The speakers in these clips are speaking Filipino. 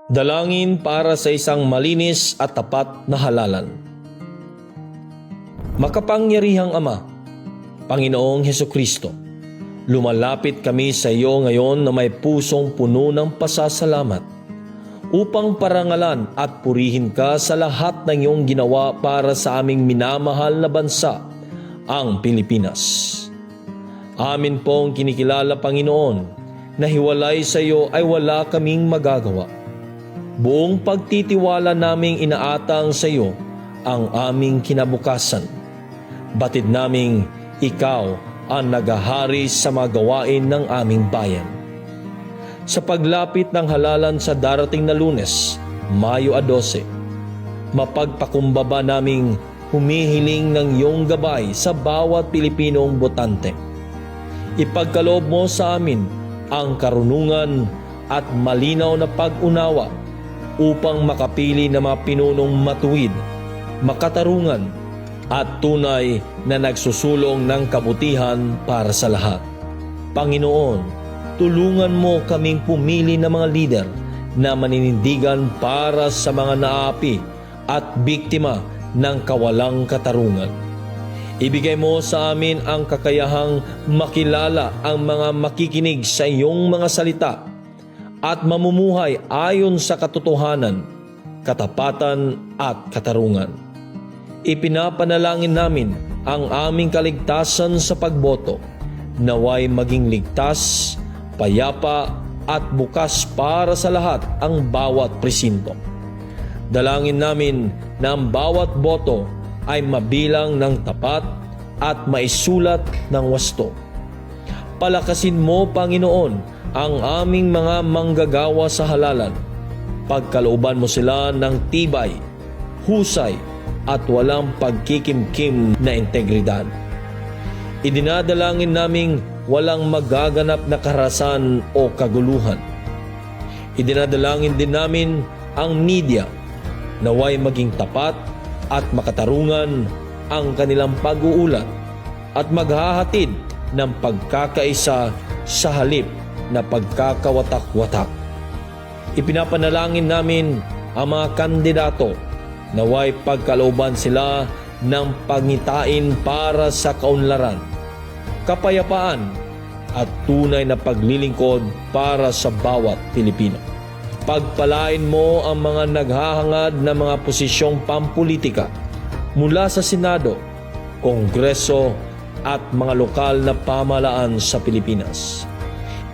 Dalangin para sa isang malinis at tapat na halalan. Makapangyarihang Ama, Panginoong Hesukristo, lumalapit kami sa iyo ngayon na may pusong puno ng pasasalamat upang parangalan at purihin ka sa lahat ng iyong ginawa para sa aming minamahal na bansa, ang Pilipinas. Amin pong kinikilala, Panginoon, na hiwalay sa iyo ay wala kaming magagawa. Buong pagtitiwala naming inaatang sa iyo ang aming kinabukasan. Batid naming ikaw ang naghahari sa mga gawain ng aming bayan. Sa paglapit ng halalan sa darating na Lunes, Mayo 12, mapagpakumbaba naming humihiling ng iyong gabay sa bawat Pilipinong botante. Ipagkaloob mo sa amin ang karunungan at malinaw na pag-unawa upang makapili ng mga pinunong matuwid, makatarungan at tunay na nagsusulong ng kabutihan para sa lahat. Panginoon, tulungan mo kaming pumili ng mga lider na maninindigan para sa mga naapi at biktima ng kawalang katarungan. Ibigay mo sa amin ang kakayahang makilala ang mga makikinig sa iyong mga salita at mamumuhay ayon sa katotohanan, katapatan at katarungan. Ipinapanalangin namin ang aming kaligtasan sa pagboto, naway maging ligtas, payapa at bukas para sa lahat ang bawat presinto. Dalangin namin na ang bawat boto ay mabilang ng tapat at maisulat ng wasto. Palakasin mo, Panginoon, ang aming mga manggagawa sa halalan. Pagkalooban mo sila ng tibay, husay at walang pagkikimkim na integridad. Idinadalangin naming walang magaganap na karahasan o kaguluhan. Idinadalangin din namin ang media, naway maging tapat at makatarungan ang kanilang pag-uulat at maghahatid ng pagkakaisa sa halip na pagkakawatak-watak. Ipinapanalangin namin ang mga kandidato, naway pagkalooban sila ng pangitain para sa kaunlaran, kapayapaan at tunay na paglilingkod para sa bawat Pilipino. Pagpalain mo ang mga naghahangad na mga posisyong pampolitika mula sa Senado, Kongreso at mga lokal na pamahalaan sa Pilipinas.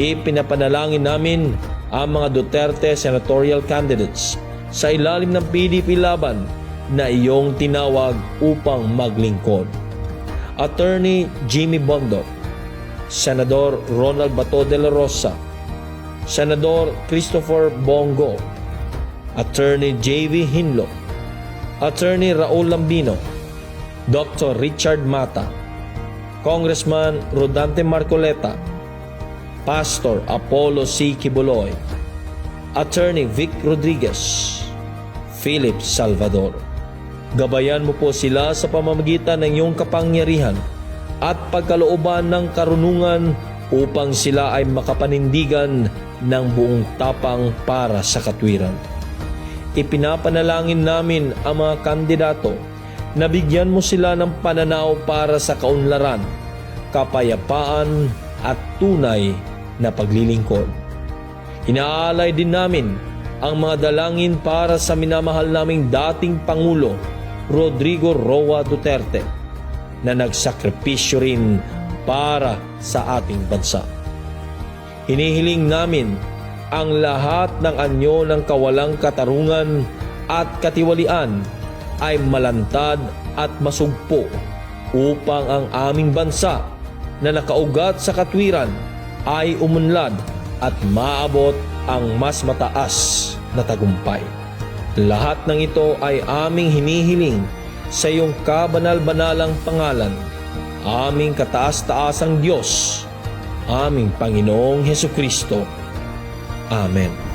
Ipinapanalangin namin ang mga Duterte senatorial candidates sa ilalim ng PDP laban na iyong tinawag upang maglingkod. Attorney Jimmy Bondoc, Senador Ronald Bato de la Rosa, Senador Christopher Bongo, Attorney J.V. Hinlo, Attorney Raul Lambino, Dr. Richard Mata, Congressman Rodante Marcoleta, Pastor Apollo C. Kibuloy, Attorney Vic Rodriguez, Philip Salvador. Gabayan mo po sila sa pamamagitan ng iyong kapangyarihan at pagkalooban ng karunungan upang sila ay makapanindigan ng buong tapang para sa katwiran. Ipinapanalangin namin ang mga kandidato na bigyan mo sila ng pananaw para sa kaunlaran, kapayapaan at tunay na paglilingkod. Inaalay din namin ang mga dalangin para sa minamahal naming dating Pangulo Rodrigo Roa Duterte na nagsakripisyo rin para sa ating bansa. Hinihiling namin ang lahat ng anyo ng kawalang katarungan at katiwalian ay malantad at masugpo upang ang aming bansa na nakaugat sa katwiran ay umunlad at maabot ang mas mataas na tagumpay. Lahat ng ito ay aming hinihiling sa iyong kabanal-banalang pangalan, aming kataas-taasang Diyos, aming Panginoong Hesukristo. Amen.